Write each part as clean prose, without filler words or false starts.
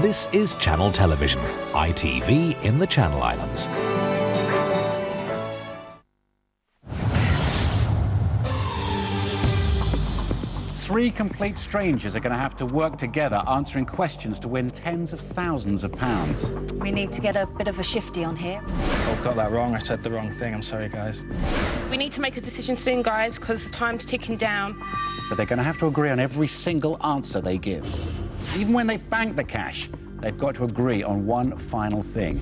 This is Channel Television, ITV in the Channel Islands. Three complete strangers are going to have to work together answering questions to win tens of thousands of pounds. We need to get a bit of a shifty on here. Oh, got that wrong. I said the wrong thing. I'm sorry, guys. We need to make a decision soon, guys, because the time's ticking down. But they're going to have to agree on every single answer they give. Even when they bank the cash, they've got to agree on one final thing.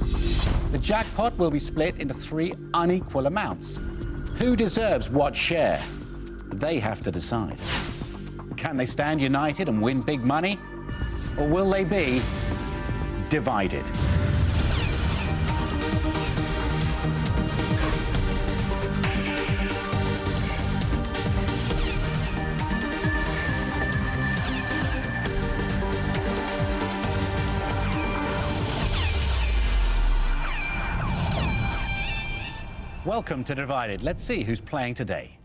The jackpot will be split into three unequal amounts. Who deserves what share? They have to decide. Can they stand united and win big money? Or will they be divided? Welcome to Divided. Let's see who's playing today.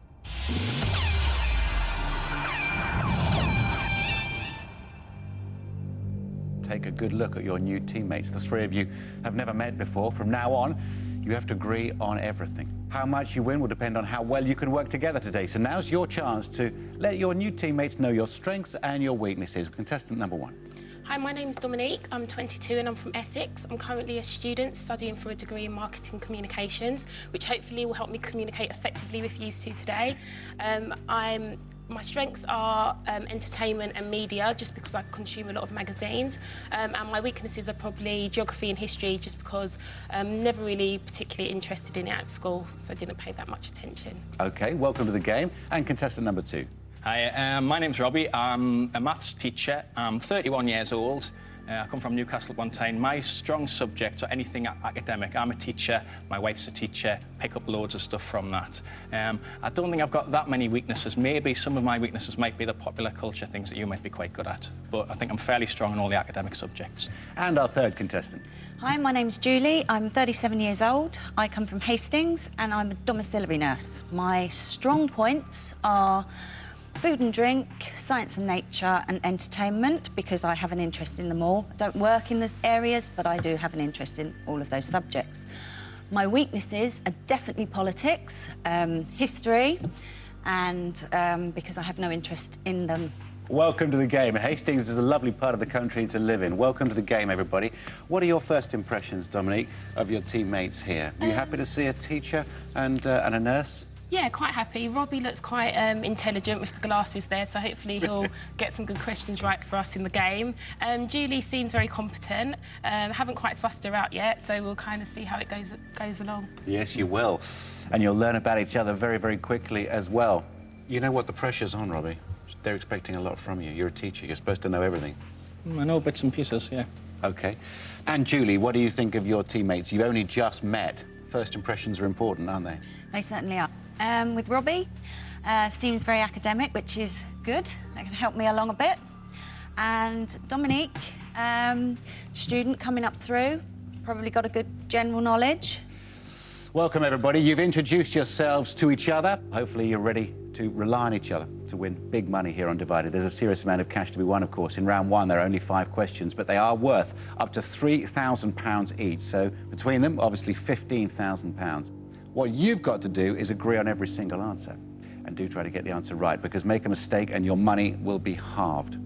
Take a good look at your new teammates. The three of you have never met before. From now on, you have to agree on everything. How much you win will depend on how well you can work together today. So now's your chance to let your new teammates know your strengths and your weaknesses. Contestant number one. Hi, my name's Dominique. I'm 22 and I'm from Essex. I'm currently a student studying for a degree in marketing communications, which hopefully will help me communicate effectively with you two today. My strengths are entertainment and media, just because I consume a lot of magazines. And my weaknesses are probably geography and history, just because I'm never really particularly interested in it at school, so I didn't pay that much attention. OK, welcome to the game. And contestant number two. Hi, my name's Robbie. I'm a maths teacher. I'm 31 years old. I come from Newcastle upon Tyne. My strong subjects are anything academic. I'm a teacher, my wife's a teacher, pick up loads of stuff from that. I don't think I've got that many weaknesses. Maybe some of my weaknesses might be the popular culture things that you might be quite good at. But I think I'm fairly strong in all the academic subjects. And our third contestant. Hi, my name's Julie. I'm 37 years old. I come from Hastings and I'm a domiciliary nurse. My strong points are food and drink, science and nature and entertainment, because I have an interest in them all. I don't work in the areas, but I do have an interest in all of those subjects. My weaknesses are definitely politics, history, and because I have no interest in them. Welcome to the game. Hastings is a lovely part of the country to live in. Welcome to the game, everybody. What are your first impressions, Dominique, of your teammates here? Are you happy to see a teacher and a nurse? Yeah, quite happy. Robbie looks quite intelligent with the glasses there, so hopefully he'll get some good questions right for us in the game. Julie seems very competent. Haven't quite sussed her out yet, so we'll kind of see how it goes along. Yes, you will. And you'll learn about each other very, very quickly as well. You know what? The pressure's on, Robbie. They're expecting a lot from you. You're a teacher. You're supposed to know everything. I know bits and pieces, yeah. OK. And Julie, what do you think of your teammates? You've only just met. First impressions are important, aren't they? They certainly are. With Robbie, seems very academic, which is good. That can help me along a bit. And Dominique, student coming up through, probably got a good general knowledge. Welcome, everybody. You've introduced yourselves to each other. Hopefully you're ready to rely on each other to win big money here on Divided. There's a serious amount of cash to be won, of course. In round one, there are only 5 questions, but they are worth up to £3,000 each. So between them, obviously £15,000. What you've got to do is agree on every single answer. And do try to get the answer right, because make a mistake and your money will be halved.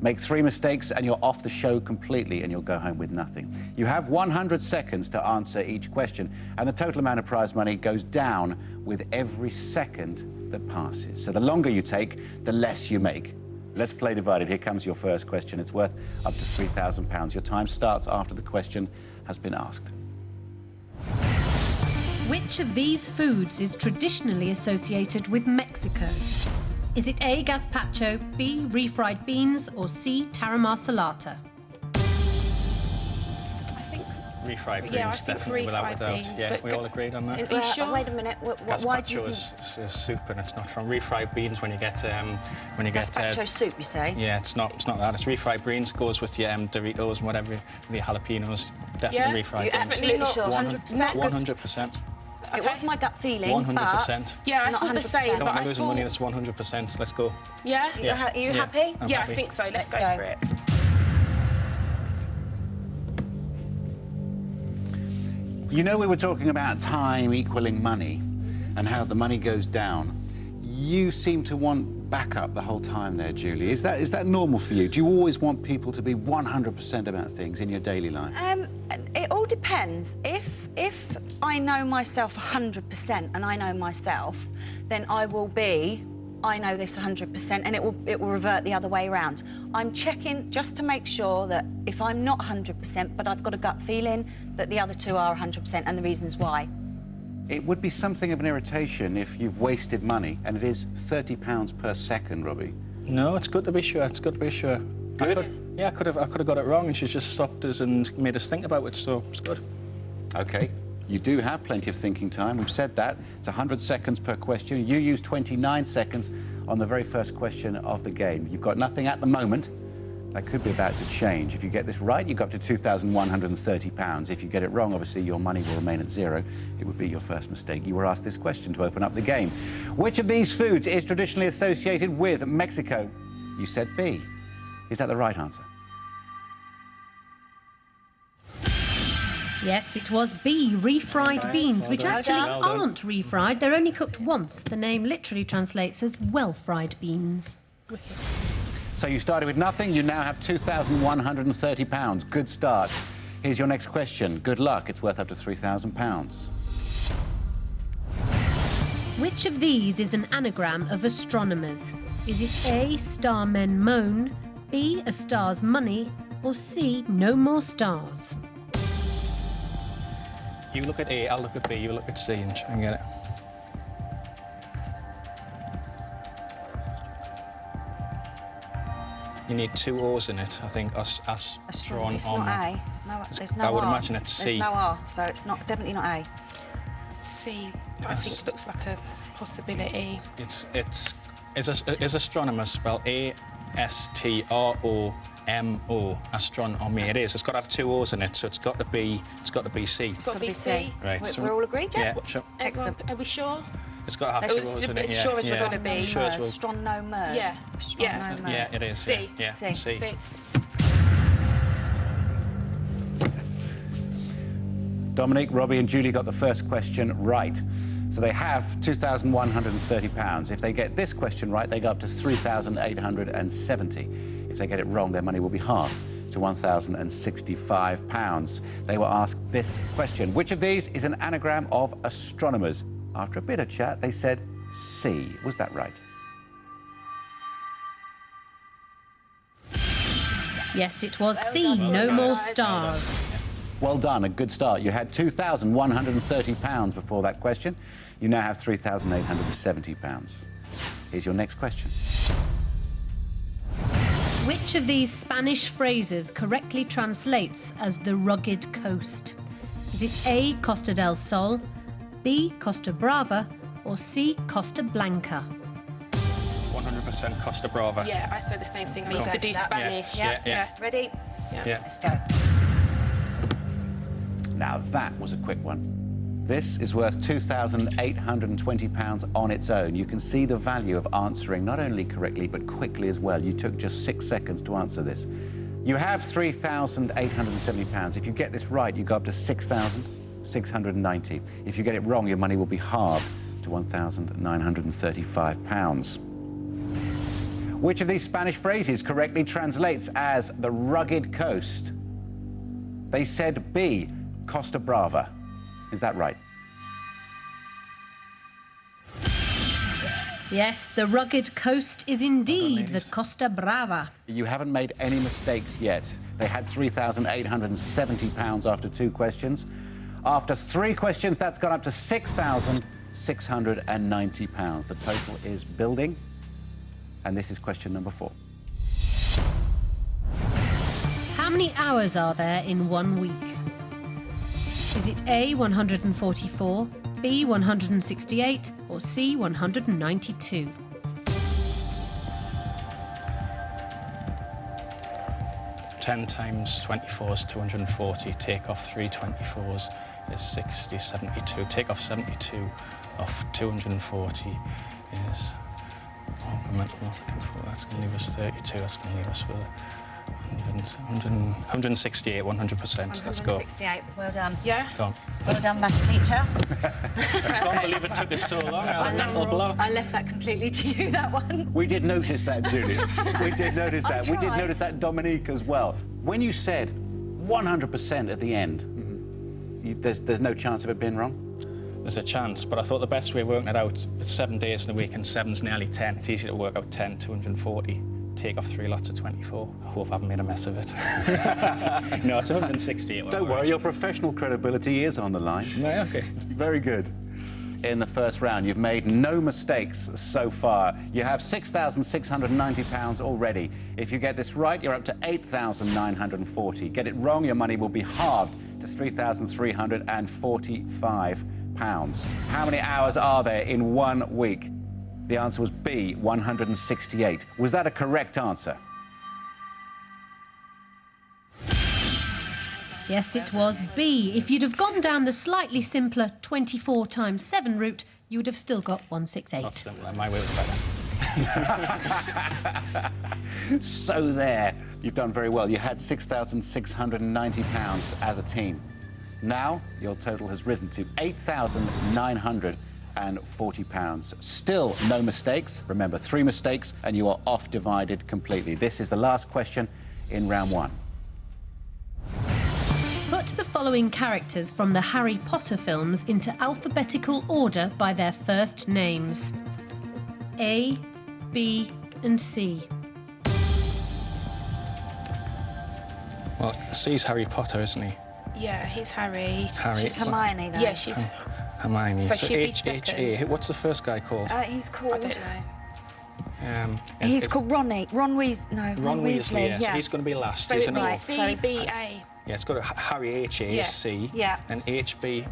Make 3 mistakes and you're off the show completely and you'll go home with nothing. You have 100 seconds to answer each question, and the total amount of prize money goes down with every second that passes. So the longer you take, the less you make. Let's play Divided. Here comes your first question. It's worth up to £3,000. Your time starts after the question has been asked. Which of these foods is traditionally associated with Mexico? Is it A, gazpacho, B, refried beans, or C, tarama salata? I think Refried beans, Yeah, I think definitely, without a refried doubt. beans, Yeah, but- we all agreed on that. Are you sure? Wait a minute. Why do you Gazpacho is soup, and it's not from refried beans. When you get gazpacho soup, you say? Yeah, it's not that. It's refried beans. Goes with your Doritos and whatever, the jalapenos. Definitely refried You're beans. absolutely not sure? 100%? 100%. It was my gut feeling, 100%. Yeah, I not thought the 100%. same, Don't but want I to lose thought... money. That's 100%. Let's go. Yeah? Are you happy? I'm Yeah, happy. I think so. Let's Let's go go. for it. You know, we were talking about time equaling money and how the money goes down. You seem to want backup the whole time there, Julie. Is that normal for you? Do you always want people to be 100% about things in your daily life? It all depends. If I know myself 100% and I know myself, then I will be, I know this 100%, and it will revert the other way around. I'm checking just to make sure that if I'm not 100%, but I've got a gut feeling that the other two are 100% and the reasons why. It would be something of an irritation if you've wasted money, and it is £30 per second, Robbie. No, it's good to be sure. It's good to be sure. Good? I could have got it wrong, and she's just stopped us and made us think about it, so it's good. OK. You do have plenty of thinking time. We've said that. It's 100 seconds per question. You used 29 seconds on the very first question of the game. You've got nothing at the moment. That could be about to change. If you get this right, you go up to £2,130. If you get it wrong, obviously, your money will remain at zero. It would be your first mistake. You were asked this question to open up the game. Which of these foods is traditionally associated with Mexico? You said B. Is that the right answer? Yes, it was B, refried beans, which actually Well done. aren't refried. They're only cooked once. The name literally translates as well-fried beans. So you started with nothing. You now have £2,130. Good start. Here's your next question. Good luck. It's worth up to £3,000. Which of these is an anagram of astronomers? Is it A, star men moan, B, a star's money, or C, no more stars? You look at A, I'll look at B, you look at C and try and get it. You need two O's in it, I think. Astron. It's not A. There's no I would R. imagine it's C. There's no R, so it's definitely not A. C, I think looks like a possibility. Is astronomer spelled A-S-T-R-O-M-O? Astronomy. It is. It's got to have two O's in it, so it's got to be C. It's got to be C. Right. We're all agreed, yeah? Yeah, sure. Excellent. Are we sure? It's got to have two O's in it. It's sure as it's gonna be. Sure as well. Astronomers. Yeah. Astronomers. Yeah, it is. C. Yeah. C. C. Dominic, Robbie and Julie got the first question right. So they have £2,130. If they get this question right, they go up to £3,870. If they get it wrong, their money will be halved to £1,065. They were asked this question. Which of these is an anagram of astronomers? After a bit of chat, they said C. Was that right? Yes, it was C, no more stars. Well done, a good start. You had £2,130 before that question. You now have £3,870. Here's your next question. Which of these Spanish phrases correctly translates as the rugged coast? Is it A, Costa del Sol, B, Costa Brava, or C, Costa Blanca? 100% Costa Brava. Yeah, I said the same thing. I used to do Spanish. Yeah. Ready? Yeah. Let's go. Now, that was a quick one. This is worth £2,820 on its own. You can see the value of answering not only correctly, but quickly as well. You took just 6 seconds to answer this. You have £3,870. If you get this right, you go up to £6,690. If you get it wrong, your money will be halved to £1,935. Which of these Spanish phrases correctly translates as the rugged coast? They said B, Costa Brava. Is that right? Yes, the rugged coast is indeed the Costa Brava. You haven't made any mistakes yet. They had £3,870 after 2 questions. After 3 questions, that's gone up to £6,690. The total is building. And this is question number 4. How many hours are there in 1 week? Is it A, 144, B, 168, or C, 192? Ten times 24 is 240. Take off 3 24s is 60, 72. Take off 72 off 240 is... Oh, that's going to leave us 32. That's going to leave us with 168, 100%. Let's go. 168. Well done. Yeah? Go on. Well done, maths teacher. I can't believe it took us so long. I left that completely to you, that one. We did notice that, Julie. We did notice that. We did tried. notice that, Dominique, as well. When you said 100% at the end, there's no chance of it being wrong? There's a chance, but I thought the best way of working it out, it's 7 days in a week and 7's nearly 10. It's easy to work out 10, 240. Take off 3 lots of 24. I hope I haven't made a mess of it. No, it's 168. Don't worry, your professional credibility is on the line. No, okay. Very good. In the first round, you've made no mistakes so far. You have £6,690 already. If you get this right, you're up to £8,940. Get it wrong, your money will be halved to £3,345. How many hours are there in 1 week? The answer was B, 168. Was that a correct answer? Yes, it was B. If you'd have gone down the slightly simpler 24 times 7 route, you would have still got 168. Not similar. My way was better. So there, you've done very well. You had £6,690 as a team. Now, your total has risen to £8,940. Still no mistakes. Remember, 3 mistakes and you are off divided completely. This is the last question in round 1. Put the following characters from the Harry Potter films into alphabetical order by their first names. A, B and C. Well, C's Harry Potter, isn't he? Yeah, he's Harry. Harry. She's Hermione, though. Yeah, she's... Hermione. So she'd be H-H-A. What's the first guy called? He's I called... don't know. He's called Ronnie. Ron Weasley. No, Ron Weasley, yeah. So yeah. he's going to be last. So He's it an was O. C-B-A. Yeah, it's got a Harry H-A, Yeah. C. Yeah. And H-B...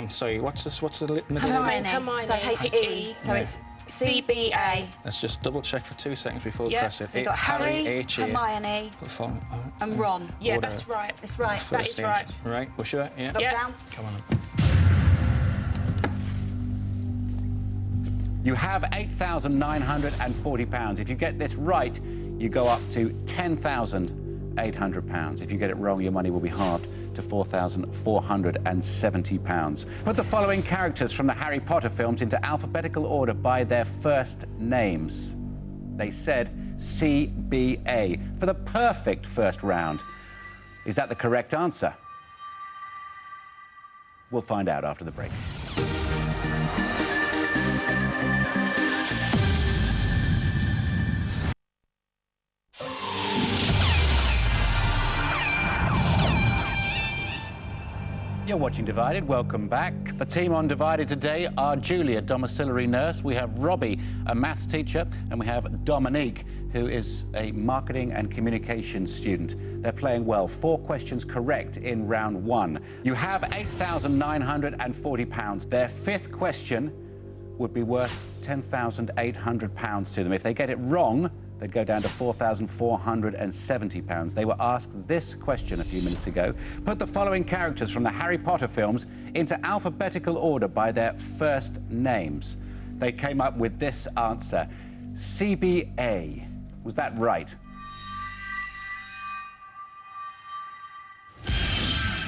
Sorry, what's the middle Hermione. name? Hermione. So H-E. So it's C-B-A. Let's just double check for 2 seconds before we Yeah. press it. So you've got Harry, H-A. Hermione and Ron. Yeah, Order. that's right. That's right. First That is stage. right. Right, we're sure? Yeah. Look Yeah. down. Come on. You have £8,940. If you get this right, you go up to £10,800. If you get it wrong, your money will be halved to £4,470. Put the following characters from the Harry Potter films into alphabetical order by their first names. They said C-B-A for the perfect first round. Is that the correct answer? We'll find out after the break. You're watching Divided. Welcome back. The team on Divided today are Julie, a domiciliary nurse. We have Robbie, a maths teacher, and we have Dominique, who is a marketing and communications student. They're playing well. 4 questions correct in round 1. You have £8,940. Their 5th question would be worth £10,800 to them. If they get it wrong, they'd go down to £4,470. They were asked this question a few minutes ago. Put the following characters from the Harry Potter films into alphabetical order by their first names. They came up with this answer. CBA. Was that right?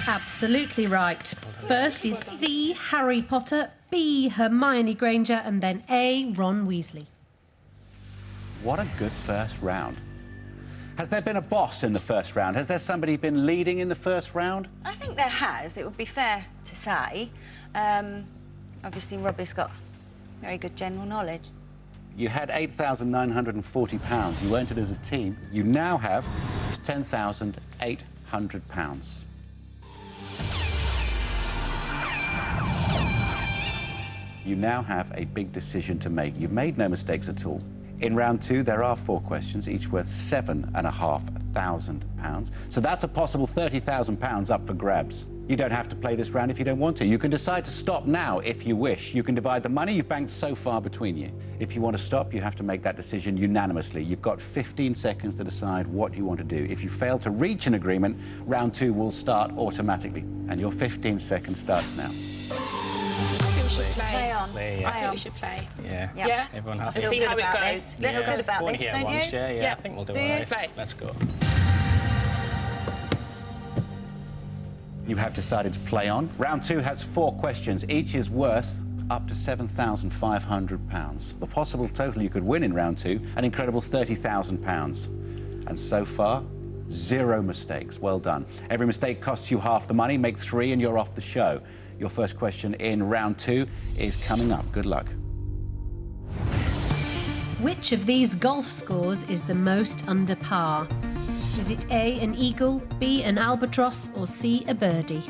Absolutely right. First is C, Harry Potter, B, Hermione Granger, and then A, Ron Weasley. What a good first round. Has there been a boss in the first round? Has there somebody been leading in the first round? I think there has. It would be fair to say. Obviously, Robbie's got very good general knowledge. You had £8,940. You earned it as a team. You now have £10,800. You now have a big decision to make. You've made no mistakes at all. In round 2, there are 4 questions, each worth £7,500. So that's a possible £30,000 up for grabs. You don't have to play this round if you don't want to. You can decide to stop now if you wish. You can divide the money you've banked so far between you. If you want to stop, you have to make that decision unanimously. You've got 15 seconds to decide what you want to do. If you fail to reach an agreement, round 2 will start automatically. And your 15 seconds starts now. Play on. I think we should play. Yeah. Yeah. Yeah? Everyone I happy? feel see good how it about goes. this. Let's Feel go. good about Go on this, here don't once, you? yeah, Yeah. I think we'll do Do all you? right. Play. Let's go. you have decided to play on. Round 2 has 4 questions. Each is worth up to £7,500. The possible total you could win in round 2, an incredible £30,000. And so far, 0 mistakes. Well done. Every mistake costs you half the money. Make 3 and you're off the show. Your first question in round 2 is coming up. Good luck. Which of these golf scores is the most under par? Is it A, an eagle, B, an albatross, or C, a birdie?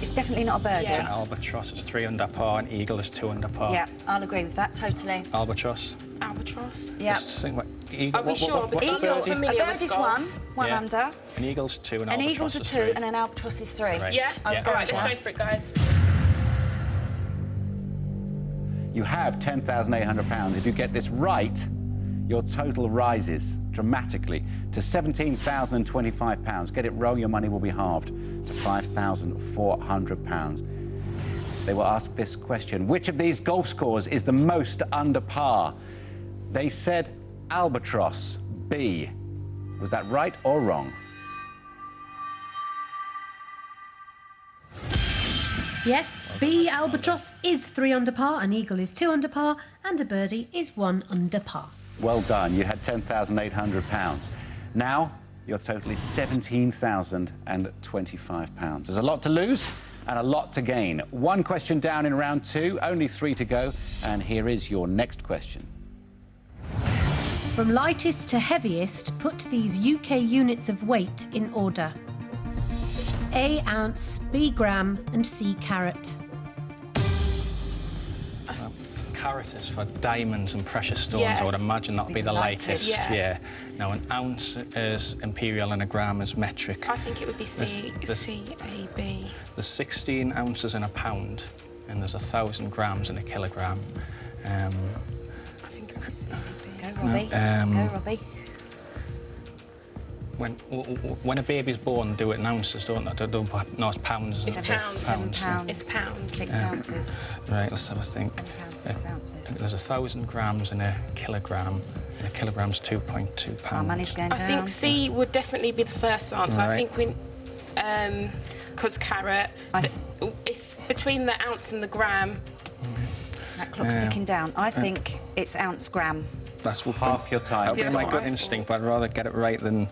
It's definitely not a birdie. It's an albatross, it's 3 under par, an eagle is 2 under par. Yeah, I'll agree with that totally. Albatross. Albatross. Yeah. Let's think what, eagle, Are we sure? what's Because a I'm not birdie? A familiar with birdie's golf. one Yeah. under. An eagle's 2, an An albatross eagle's a is 2 3. and an albatross is 3. Right. Yeah? I'll Yeah. go All right, with let's that. go for it, guys. You have £10,800. If you get this right, your total rises dramatically to £17,025. Get it wrong, your money will be halved to £5,400. They will ask this question: which of these golf scores is the most under par? They said albatross, B. Was that right or wrong? Yes, B, albatross is 3 under par, an eagle is 2 under par, and a birdie is 1 under par. Well done. You had £10,800. Now, your total is £17,025. There's a lot to lose and a lot to gain. 1 question down in round 2, only 3 to go, and here is your next question. From lightest to heaviest, put these UK units of weight in order. A ounce, B gram, and C carat. Carat is for diamonds and precious stones. Yes. I would imagine that would be the Lightest. lightest. Yeah. Now, an ounce is imperial and a gram is metric. I think it would be This- C-A-B. There's 16 ounces in a pound, and there's 1,000 grams in a kilogram. I think it was C-A-B. Go, Robbie. Go, Robbie. When a baby's born, do it in ounces, don't they? No, it's pounds. It's pounds. £7. It's pounds. 6 ounces. Right, let's have a think. £7, 6 ounces. There's 1,000 grams in a kilogram, and a kilogram's 2.2 pounds. Our money's going I down. think C would definitely be the first answer. I Right. think because carat, it's between the ounce and the gram. That clock's ticking down. I think it's ounce gram. That's what Half your time. That would be Yeah, my that's gut what I instinct, but I'd rather get it right than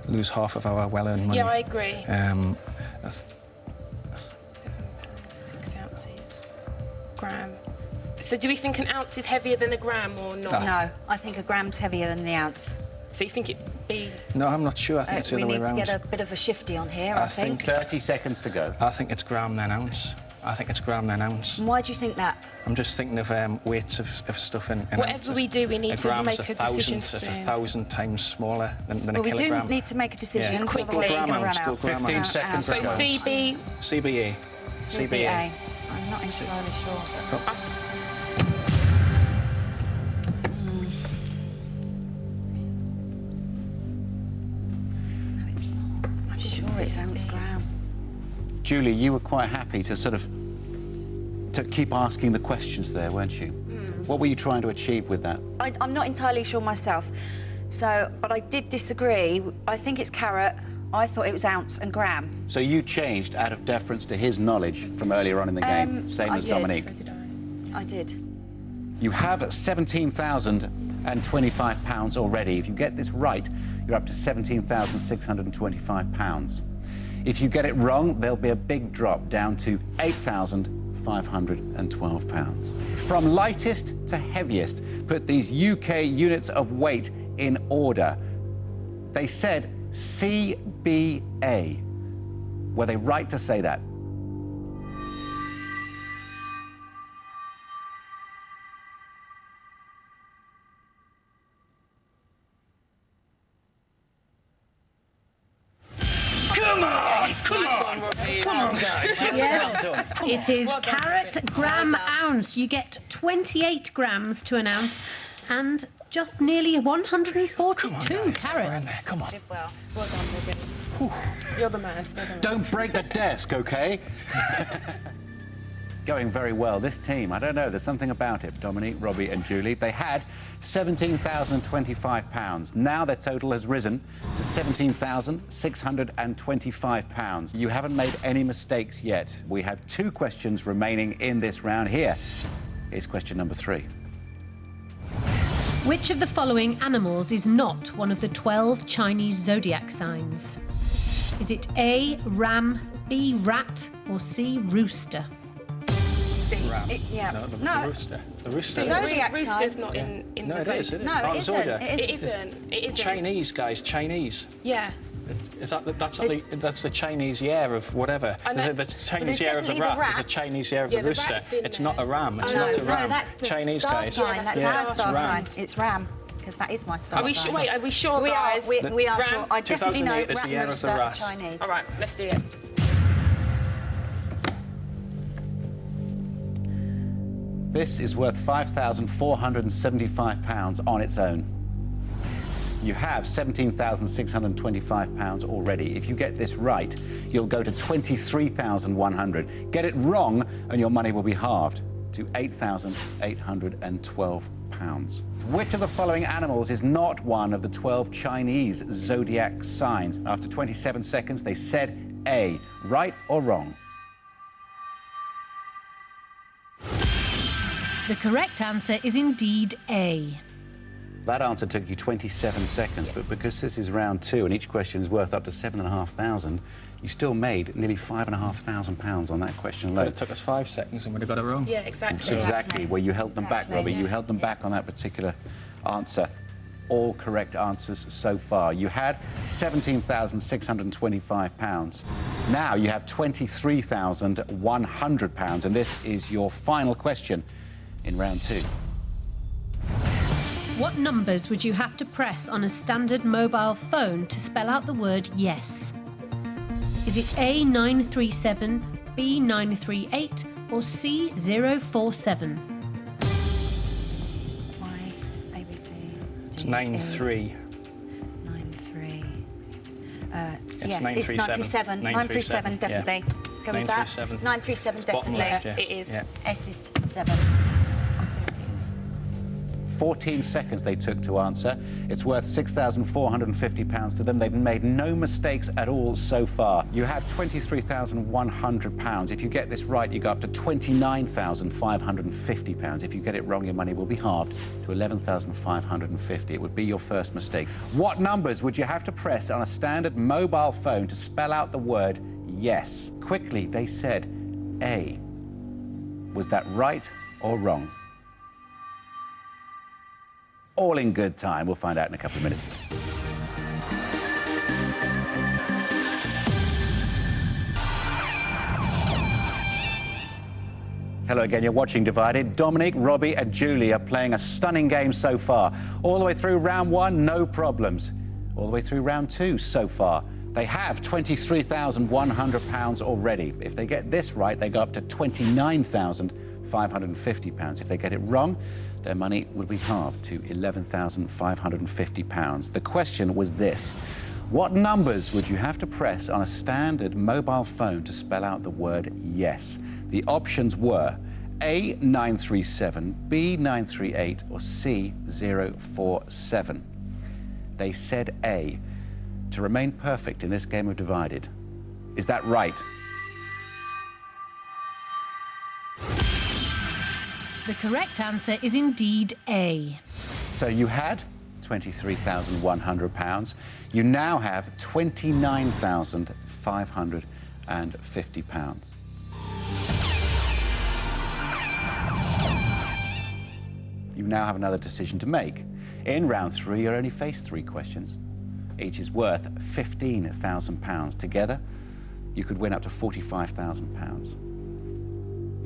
lose half of our well-earned money. Yeah, I agree. That's 7 pounds, 6 ounces. Gram. So do we think an ounce is heavier than a gram or not? No, I think a gram's heavier than the ounce. So you think it'd be... No, I'm not sure. I think it's the We other way need to around. get a bit of a shifty on here, I I think. 30 seconds to go. I think it's gram then ounce. I think it's gram then ounce. Why do you think that? I'm just thinking of weights of stuff in Whatever ounces. we do, we need a to gram make is a decision So it's soon. 1,000 times smaller than Well, a we do kilogram. need to make a decision Yeah. because Quickly. otherwise we're Gram going to run ounce, out. go gram 15 ounce. seconds So to go. CB... CBA. CBA. I'm not entirely sure. I'm sure it's ounce gram. Julie, you were quite happy to to keep asking the questions there, weren't you? What were you trying to achieve with that? I'm not entirely sure myself. So, but I did disagree. I think it's carat. I thought it was ounce and gram. So you changed out of deference to his knowledge from earlier on in the game, same I as did. Dominique. I did. You have £17,025 already. If you get this right, you're up to £17,625. If you get it wrong, there'll be a big drop down to £8,512. From lightest to heaviest, put these UK units of weight in order. They said CBA. Were they right to say that? Yes, it is carat, gram, ounce. You get 28 grams to an ounce and just nearly 142 carats. Come on. Well done, Robin. You're the man. Don't break the desk, okay? Going very well. This team, I don't know, there's something about it. Dominique, Robbie and Julie, they had £17,025. Now their total has risen to £17,625. You haven't made any mistakes yet. We have 2 questions remaining in this round. Here is question number 3. Which of the following animals is not one of the 12 Chinese zodiac signs? Is it A, ram, B, rat, or C, rooster? Ram. Yeah. The No. rooster. The rooster. The zodiac sign. Rooster's not in No, the it zodiac. is. It is. No, Oh, it the isn't. zodiac. It It isn't. It isn't. Chinese, guys. Chinese. Yeah. Is that that's the Chinese year of whatever? I know. There's the Chinese there's year of the definitely the rat. There's rat. the Chinese year of Yeah, the the rooster. rat's in It's there. not a ram. It's Oh, not a no, ram. that's the Chinese star guys. sign. That's Yeah, our that's star sign. ram. It's ram, because that is my star Are we sign. sure? Wait, are we sure, We are. guys? We are Ram. sure. I definitely know 2008 is the rat year and of the rooster are rat. Chinese. All right, let's do it. This is worth £5,475 on its own. You have £17,625 already. If you get this right, you'll go to £23,100. Get it wrong, and your money will be halved to £8,812. Which of the following animals is not one of the 12 Chinese zodiac signs? After 27 seconds, they said A. Right or wrong? The correct answer is indeed A. That answer took you 27 seconds, but because this is round 2 and each question is worth up to £7,500, you still made nearly £5,500 on that question But alone. it took us 5 seconds and we'd have got it wrong. Yeah, exactly. Exactly, where you held them back, Exactly, Robbie. yeah. You held them back on that particular answer. All correct answers so far. You had £17,625. Now you have £23,100, and this is your final question in round 2. What numbers would you have to press on a standard mobile phone to spell out the word yes? Is it A 937, B 938, or C 047? Y, A, B, C, D, It's E, 9-3. 9-3. It's Yes, it's 937. 937, 937, definitely. Go with that. 937. 937, Bottom definitely. left, yeah. It is. Yeah. S is 7. 14 seconds they took to answer. It's worth £6,450 to them. They've made no mistakes at all so far. You have £23,100. If you get this right, you go up to £29,550. If you get it wrong, your money will be halved to £11,550. It would be your first mistake. What numbers would you have to press on a standard mobile phone to spell out the word yes? Quickly, they said A. Was that right or wrong? All in good time. We'll find out in a couple of minutes. Hello again, you're watching Divided. Dominique, Robbie and Julie are playing a stunning game so far. All the way through round 1, no problems. All the way through round 2 so far. They have £23,100 already. If they get this right, they go up to £29,550. If they get it wrong, their money would be halved to £11,550. The question was this: what numbers would you have to press on a standard mobile phone to spell out the word yes? The options were A 937, B 938, or C 047. They said A. To remain perfect in this game of Divided. Is that right? The correct answer is indeed A. So you had £23,100. You now have £29,550. You now have another decision to make. In round 3, you're only faced 3 questions. Each is worth £15,000. Together, you could win up to £45,000.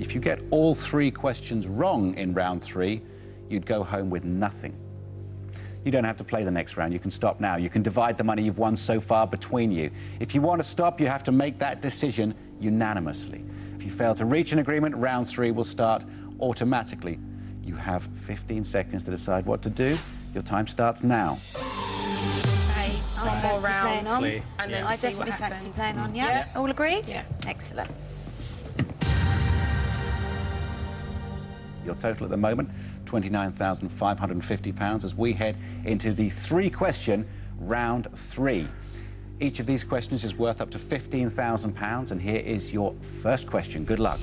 If you get all 3 questions wrong in round 3, you'd go home with nothing. You don't have to play the next round. You can stop now. You can divide the money you've won so far between you. If you want to stop, you have to make that decision unanimously. If you fail to reach an agreement, round 3 will start automatically. You have 15 seconds to decide what to do. Your time starts now. One more round. Play. And then I see what definitely fancy happens. playing on, yeah? Yeah. All agreed? Yeah. Excellent. Your total at the moment, £29,550 as we head into the 3-question round 3. Each of these questions is worth up to £15,000, and here is your first question. Good luck.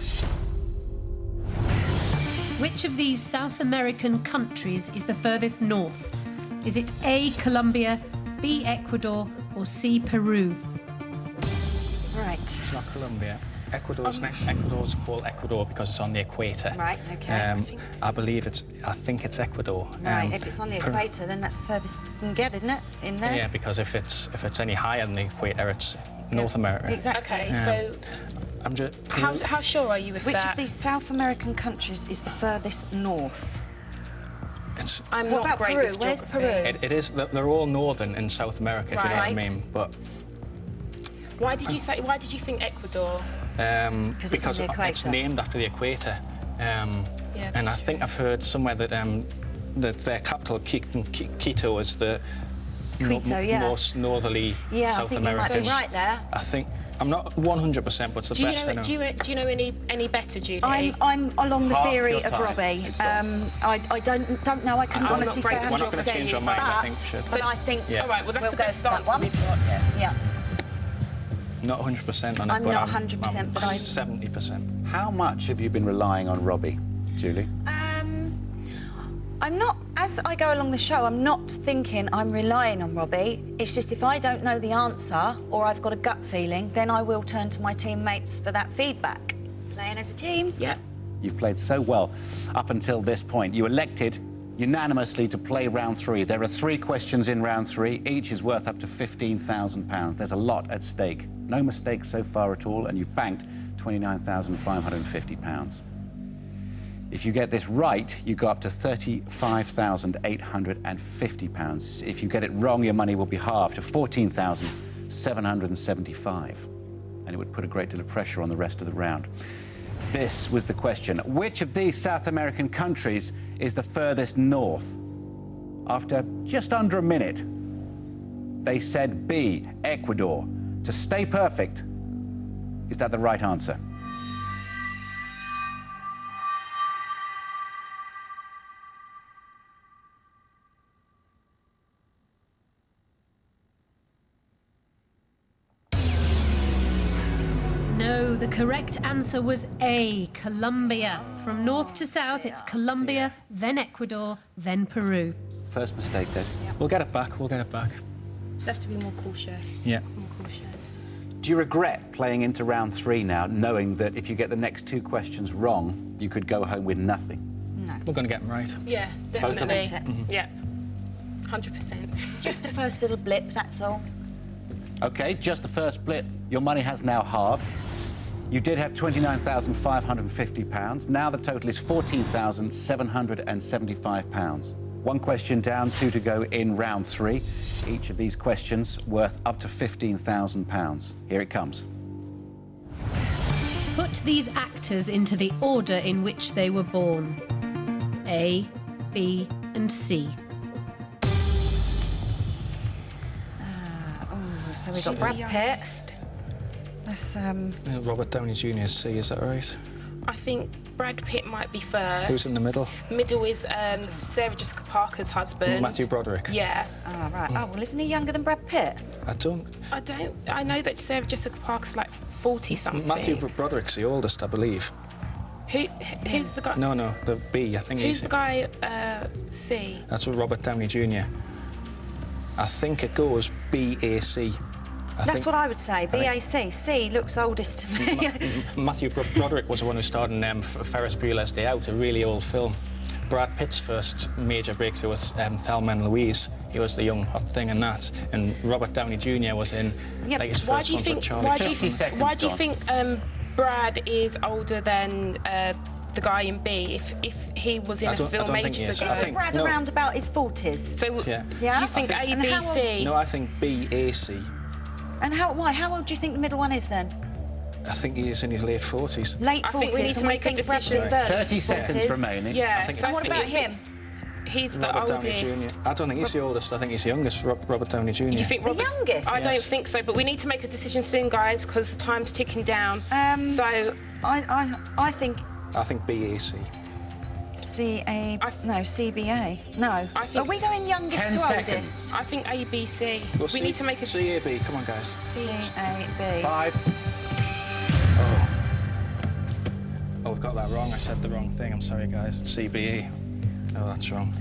Which of these South American countries is the furthest north? Is it A, Colombia, B, Ecuador, or C, Peru? Right. It's not Colombia. Ecuador's called Ecuador because it's on the equator. Right, okay. I think it's Ecuador. Right, if it's on the equator, then that's the furthest you can get, isn't it? In there? Yeah, because if it's any higher than the equator, it's North America. Exactly. Okay, so I'm just. how sure are you with Which that? of these South American countries is the furthest north? I'm What not about great Peru? with Where's geography. Peru? It is. They're all northern in South America, if you know what I Right. mean. But Why did you think Ecuador? Because it's on the it's equator. named after the equator. And I that's think I've heard somewhere that their capital Quito is the Quito, yeah. most northerly Yeah, I South think you might American. be right there. I think I'm not 100%, but it's the Do you best I know? know. Do you know any better, Julie? I'm along the Half theory your of time Robbie. is gone. I don't know. I couldn't I'm not honestly great say with 100%. We're not gonna change our mind, I think we should. But I think Yeah. All right. Well, that's we'll the go best for that answer one. we've got. Yeah. Yeah. Not 100% on it, I'm but not I'm 100%, but I- 70%. How much have you been relying on Robbie, Julie? I'm not, as I go along the show, I'm not thinking I'm relying on Robbie. It's just if I don't know the answer or I've got a gut feeling, then I will turn to my teammates for that feedback. Playing as a team. Yeah. You've played so well up until this point. You elected unanimously to play round 3. There are 3 questions in round 3. Each is worth up to £15,000. There's a lot at stake. No mistakes so far at all, and you've banked £29,550. If you get this right, you go up to £35,850. If you get it wrong, your money will be halved to £14,775. And it would put a great deal of pressure on the rest of the round. This was the question. Which of these South American countries is the furthest north? After just under a minute, they said B, Ecuador. To stay perfect, is that the right answer? No, the correct answer was A, Colombia. From north to south, it's Colombia, then Ecuador, then Peru. First mistake then. We'll get it back. We'll get it back. Just have to be more cautious. Yeah. More cautious. Do you regret playing into round 3 now, knowing that if you get the next 2 questions wrong, you could go home with nothing? We're going to get them right. Yeah, Both of them? definitely. Yeah. 100%. Just the first little blip, that's all. Okay, just the first blip. Your money has now halved. You did have £29,550. Now the total is £14,775. 1 question down, 2 to go in round 3. Each of these questions worth up to £15,000. Here it comes. Put these actors into the order in which they were born. A, B, and C. So we've got Brad Pitt. That's Robert Downey Jr. is C, is that right? I think Brad Pitt might be first. Who's in the middle? Middle is Sarah Jessica Parker's husband. Matthew Broderick. Yeah. oh, right. Oh, well, isn't he younger than Brad Pitt? I know that Sarah Jessica Parker's like 40 something. Matthew Broderick's the oldest, I believe. Who's the guy? No, the B, I think Who's he's... the guy? C. That's Robert Downey Jr. I think it goes BAC. That's what I would say. BAC. C looks oldest to me. Matthew Broderick was the one who starred in Ferris Bueller's Day Out, a really old film. Brad Pitt's first major breakthrough was Thelma and Louise. He was the young hot thing in that. And Robert Downey Jr. was in Yep. like his first one for Charlie. Why do you 50 seconds, why do you John. think Brad is older than the guy in B? If he was in I a don't film think he ages is. ago. I Isn't think- Brad no. around about his 40s? So Yeah. Yeah? you think A, And B, how old- C? No, I think BAC. And why? How old do you think the middle one is then? I think he's in his late 40s. Late 40s. I think we need to and make a think Brad decision. Pitt's early 30 seconds 40s. remaining. Yeah. I think so And what about him? He's the Robert Downey oldest. Jr. I don't think he's the oldest. I think he's the youngest. Robert Downey Jr. You think The Robert? youngest? I don't Yes. think so, but we need to make a decision soon, guys, because the time's ticking down. So I think I think BAC. CBA. No. I think- Are we going youngest 10 to seconds. oldest? I think ABC. Well, We need to make a CAB. Come on, guys. CAB. 5. Oh, we've got that wrong. I said the wrong thing. I'm sorry, guys. It's CBE. Oh, that's wrong.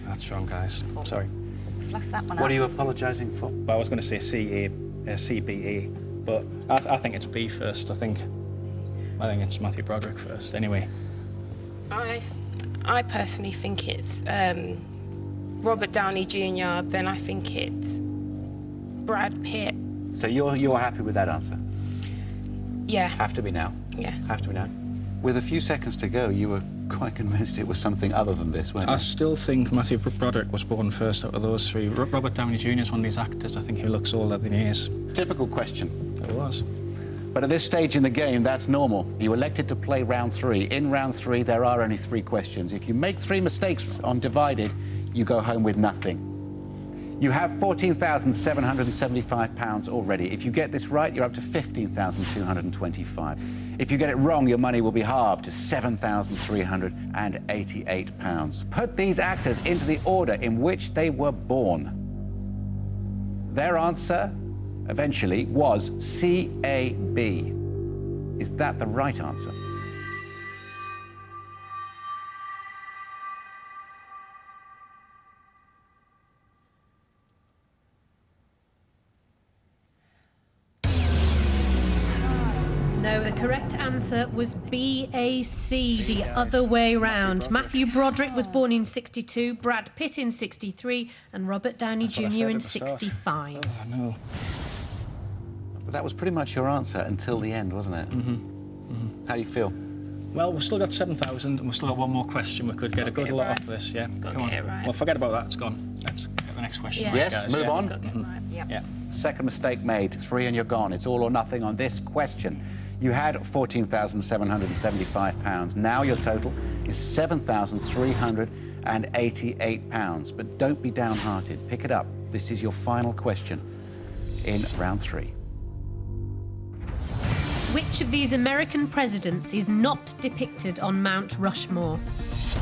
That's wrong, guys. Sorry. Fluff that one What up. are you apologising for? Well, I was going to say CBE, but I think it's B first. I think it's Matthew Broderick first. Anyway. I personally think it's Robert Downey Jr. Then I think it's Brad Pitt. So you're happy with that answer? Yeah. Have to be now. Yeah. Have to be now. With a few seconds to go, you were quite convinced it was something other than this, weren't you? I still think Matthew Broderick was born first out of those three. Robert Downey Jr. is one of these actors, I think, who looks older than he is. Difficult question. It was. But at this stage in the game, that's normal. You elected to play round 3. In round 3, there are only 3 questions. If you make 3 mistakes on Divided, you go home with nothing. You have £14,775 already. If you get this right, you're up to £15,225. If you get it wrong, your money will be halved to £7,388. Put these actors into the order in which they were born. Their answer, eventually, was CAB. Is that the right answer? No, the correct answer was BAC, the other way round. Matthew Broderick was born in 62, Brad Pitt in 63, and Robert Downey That's what I Jr. said in at the start. 65. Oh, no. But that was pretty much your answer until the end, wasn't it? How do you feel? Well, we've still got 7,000 and we've still got one more question. We could get a good get it lot right. off this, yeah? Gotta Come on. get it right. Well, forget about that. It's gone. Let's get the next question. Yeah. right, Yes, guys, move yeah? on. Got to get it right. Yeah. Second mistake made, 3 and you're gone. It's all or nothing on this question. You had £14,775. Now your total is £7,388. But don't be downhearted. Pick it up. This is your final question in round 3. Which of these American presidents is not depicted on Mount Rushmore?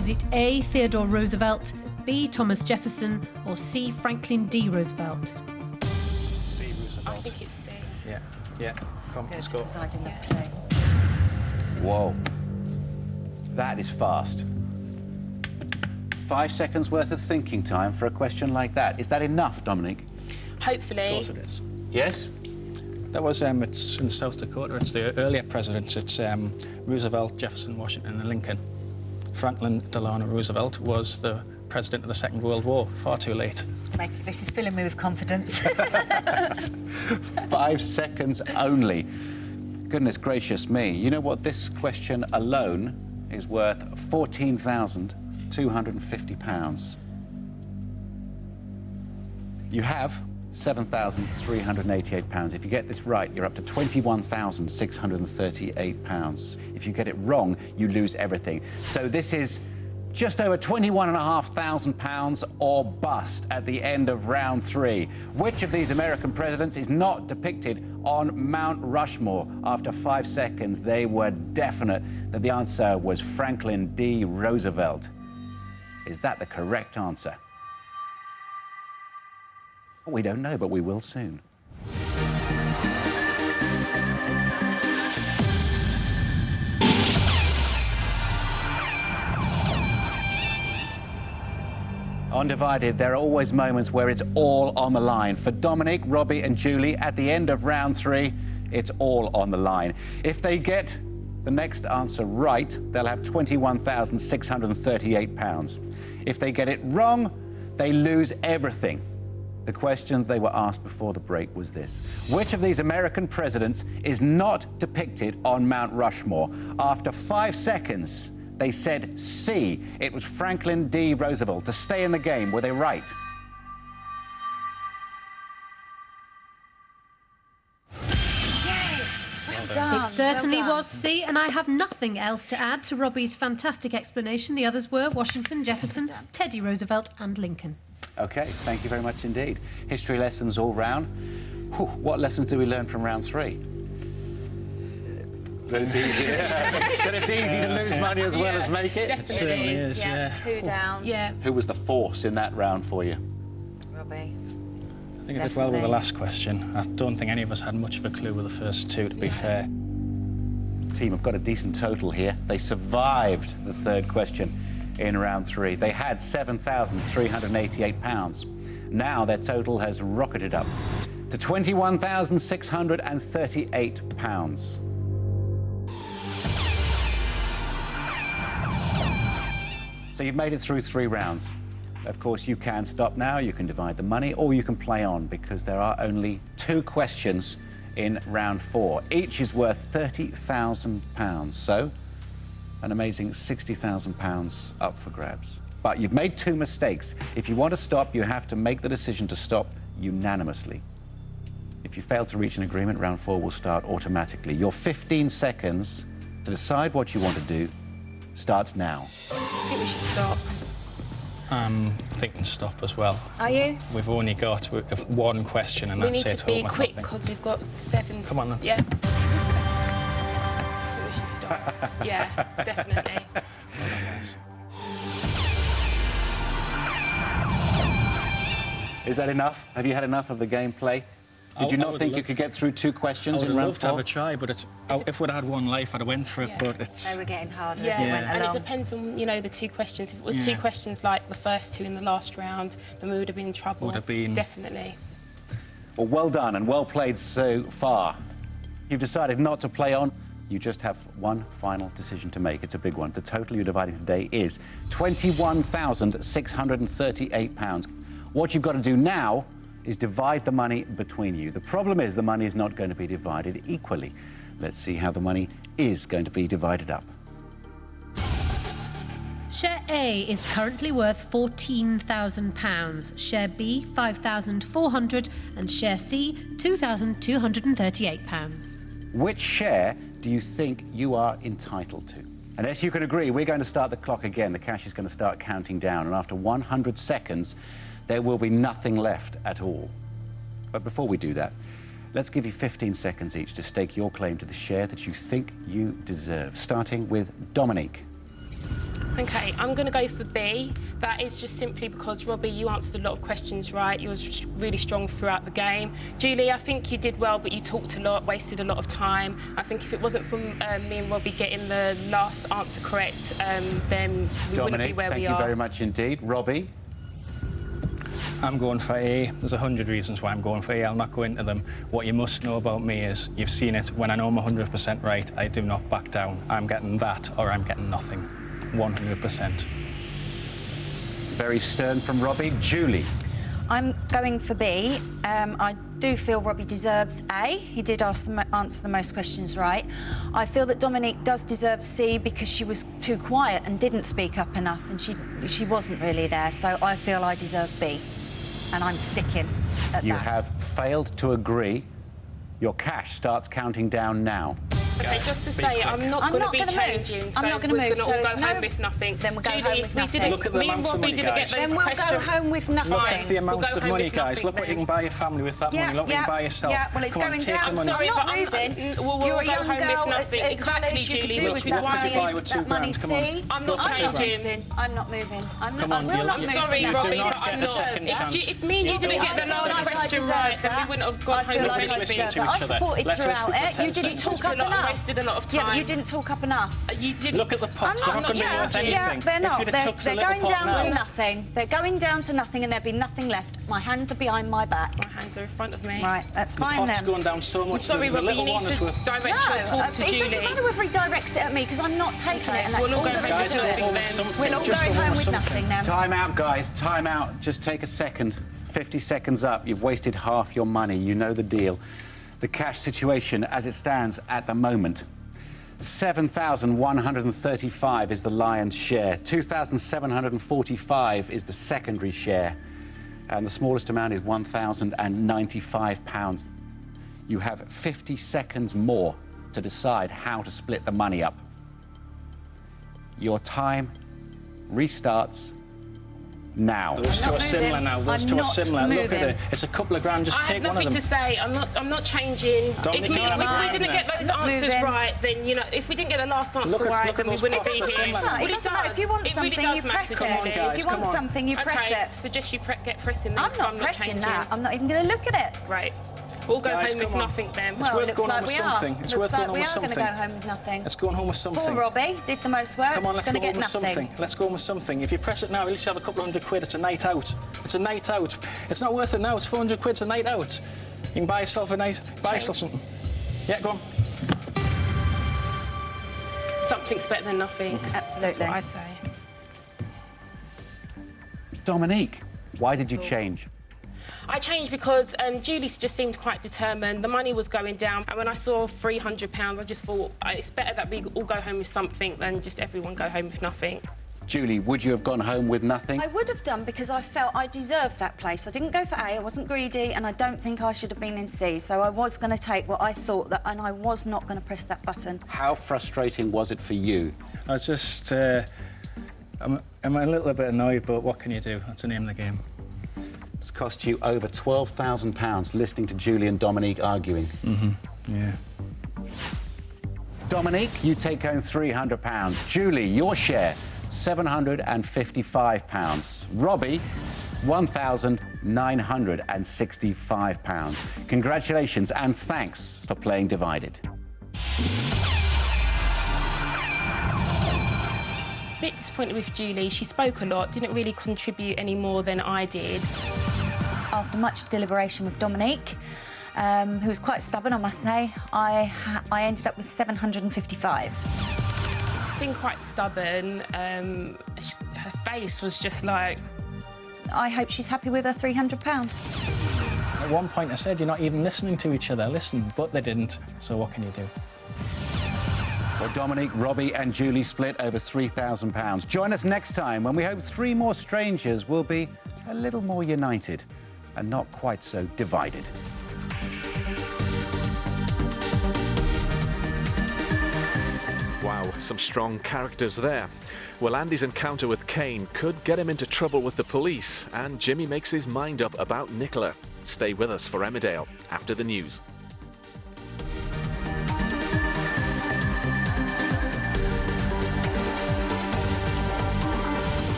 Is it A. Theodore Roosevelt, B. Thomas Jefferson, or C. Franklin D. Roosevelt? I think it's C. Yeah. Yeah. Come, let's go. Because I didn't have a clue. Whoa. That is fast. 5 seconds worth of thinking time for a question like that. Is that enough, Dominic? Hopefully. Of course it is. Yes? That was, it's in South Dakota. It's the earlier presidents. It's Roosevelt, Jefferson, Washington, and Lincoln. Franklin Delano Roosevelt was the president of the Second World War. Far too late. This is filling me with confidence. 5 seconds only. Goodness gracious me. You know what? This question alone is worth £14,250. You have £7,388. If you get this right, you're up to £21,638. If you get it wrong, you lose everything. So this is just over £21,500 or bust at the end of round 3. Which of these American presidents is not depicted on Mount Rushmore? After 5 seconds, they were definite that the answer was Franklin D. Roosevelt. Is that the correct answer? We don't know, but we will soon. On Divided, there are always moments where it's all on the line. For Dominic, Robbie and Julie, at the end of round 3, it's all on the line. If they get the next answer right, they'll have £21,638. If they get it wrong, they lose everything. The question they were asked before the break was this: which of these American presidents is not depicted on Mount Rushmore? After 5 seconds, they said C. It was Franklin D. Roosevelt. To stay in the game, were they right? Yes! Well done. It certainly well done. was C, and I have nothing else to add to Robbie's fantastic explanation. The others were Washington, Jefferson, Teddy Roosevelt, and Lincoln. OK, thank you very much indeed. History lessons all round. Whew, what lessons did we learn from round 3? That it's easy. That it's easy to lose money as well as make it. Definitely. certainly is, yeah. 2 down. Yeah. Who was the force in that round for you? Robbie. I think I did well with the Definitely. last question. I don't think any of us had much of a clue with the first two, to be fair. Team have got a decent total here. They survived the third question in round 3. They had £7,388. Now their total has rocketed up to £21,638. So you've made it through 3 rounds. Of course, you can stop now, you can divide the money, or you can play on, because there are only 2 questions in round 4. Each is worth £30,000. So, an amazing £60,000 up for grabs. But you've made 2 mistakes. If you want to stop, you have to make the decision to stop unanimously. If you fail to reach an agreement, round 4 will start automatically. Your 15 seconds to decide what you want to do starts now. I think we should stop. I'm thinking stop as well. Are you? We've only got 1 question, and We that's need it. to be Home with quick nothing. because we've got 7. Come on then. Yeah. I think we should stop. Yeah, definitely. Well done, guys. Is that enough? Have you had enough of the gameplay? Did you I not would think you love- could get through 2 I questions would in have round loved to have 4? a try, but if we'd had 1 life, I'd have went for it, but it's... They were getting harder Yeah, as it went and it along. depends on, the 2 questions. If it was 2 Yeah. questions like the first 2 in the last round, then we would have been in trouble. Would have been. Definitely. Well done and well played so far. You've decided not to play on. You just have one final decision to make. It's a big one. The total you're dividing today is £21,638. What you've got to do now is divide the money between you. The problem is the money is not going to be divided equally. Let's see how the money is going to be divided up. Share A is currently worth £14,000. Share B, £5,400. And share C, £2,238. Which share do you think you are entitled to? And as you can agree, we're going to start the clock again. The cash is going to start counting down, and after 100 seconds, there will be nothing left at all. But before we do that, let's give you 15 seconds each to stake your claim to the share that you think you deserve, starting with Dominique. Okay, I'm going to go for B. That is just simply because, Robbie, you answered a lot of questions right. You was really strong throughout the game. Julie, I think you did well, but you talked a lot, wasted a lot of time. I think if it wasn't for me and Robbie getting the last answer correct, then we wouldn't be Dominique, where thank we you are. very much indeed. Robbie? I'm going for A. There's 100 reasons why I'm going for A. I'll not go into them. What you must know about me is, you've seen it, when I know I'm 100% right, I do not back down. I'm getting that or I'm getting nothing. 100%. Very stern from Robbie. Julie? I'm going for B. I do feel Robbie deserves A. He did answer the most questions right. I feel that Dominique does deserve C because she was too quiet and didn't speak up enough, and she wasn't really there. So I feel I deserve B, and I'm sticking at You that. have failed to agree. Your cash starts counting down now. Okay, just to say, I'm not going to be changing. I'm not going to we're move. going to all So go if no- home with nothing. Then we'll go Julie, home if with we nothing. didn't, Look at the me and amounts of Robbie money, didn't get guys. those Then we'll questions. go home with nothing. Look at the We'll amounts go of home money, with guys. nothing Look what you then. can buy your family with that money. Look what you can buy yourself. Yeah, well, it's Come on, going take down. the money. sorry, I'm but not I'm- moving. we'll You're go a young home with girl nothing. at Exactly, college. You Julie, could do which with is that why money. you buy with That £2 money, grand, come on. see? I'm not I'm changing. moving. I'm not moving. I'm Come not, on, I will you'll- not I'm move sorry, now. Robbie, do not but I'm get a not. second chance. If me and you didn't get the I feel last like I question deserve right, then we that. wouldn't have I gone feel home like with I Let's nothing. listen deserve to that. I each other. supported Let's throughout respect it. the You 10 didn't seconds. talk up enough. Wasted a lot of Yeah, but time. you didn't talk up enough. You didn't. Look at the pots. They're not going to be worth anything. Yeah, they're If not. you'd have They're took the they're little going pot down to now- nothing. They're going down to nothing, and there'll be nothing left. My hands are behind my back. My hands are in front of me. Right, that's The fine pot's then. going down so much. Sorry, the Robbie, little you one need is to worth... direct No, your talk to it Julie. doesn't matter whether he directs it at me because I'm not taking it, and that's we'll all all go there home is with to nothing it. then. Something. We're all Just going go home with with something. nothing then. Time out, guys. Time out. Just take a second. 50 seconds up. You've wasted half your money. You know the deal. The cash situation as it stands at the moment. 7,135 is the lion's share. 2,745 is the secondary share. And the smallest amount is £1,095. You have 50 seconds more to decide how to split the money up. Your time restarts now. Those two not are similar moving. now. Those I'm two are not similar. Look moving. at it. It's a couple of grand. Just I take have one of nothing them. to say. I'm not changing. Dominic, If we you're not didn't get those not answers moving. right, then, you know, if we didn't get the last answer Look at right, then we those wouldn't be pots, they're here. similar. It doesn't matter. If you want It really something, does you matter press to it. Come on, me. guys, If you want come on. something, you press Okay, it. suggest you get pressing then, I'm 'cause not pressing changing. that. I'm not even going to look at it. Right. We'll go Guys, home with come on. nothing then. It's Well, worth looks going like home with we are. something. It's Looks worth like going home we with are going to something. go home with nothing. Let's go home with something. Poor Robbie did the most work. Come on, He's let's going go to home get with nothing. something. Let's go home with something. If you press it now, at least you have a couple of £100. It's a night out. It's a night out. It's not worth it now. It's £400. It's a night out. You can buy yourself a night. Buy yourself something. Yeah, go on. Something's better than nothing. Absolutely. That's what I say. Dominique, why did you change? I changed because Julie just seemed quite determined. The money was going down, and when I saw £300, I just thought it's better that we all go home with something than just everyone go home with nothing. Julie, would you have gone home with nothing? I would have done because I felt I deserved that place. I didn't go for A, I wasn't greedy, and I don't think I should have been in C. So I was going to take what I thought, and I was not going to press that button. How frustrating was it for you? I was just... I'm a little bit annoyed, but what can you do? That's the name of the game. It's cost you over £12,000 listening to Julie and Dominique arguing. Yeah. Dominique, you take home £300. Julie, your share, £755. Robbie, £1,965. Congratulations and thanks for playing Divided. A bit disappointed with Julie. She spoke a lot, didn't really contribute any more than I did. After much deliberation with Dominique, who was quite stubborn, I must say, I ended up with 755. Been quite stubborn. Her face was just like... I hope she's happy with her £300. At one point I said, you're not even listening to each other. Listen, but they didn't. So what can you do? Well, Dominique, Robbie and Julie split over £3,000. Join us next time when we hope 3 more strangers will be a little more united and not quite so divided. Wow, some strong characters there. Well, Andy's encounter with Kane could get him into trouble with the police, and Jimmy makes his mind up about Nicola. Stay with us for Emmerdale after the news.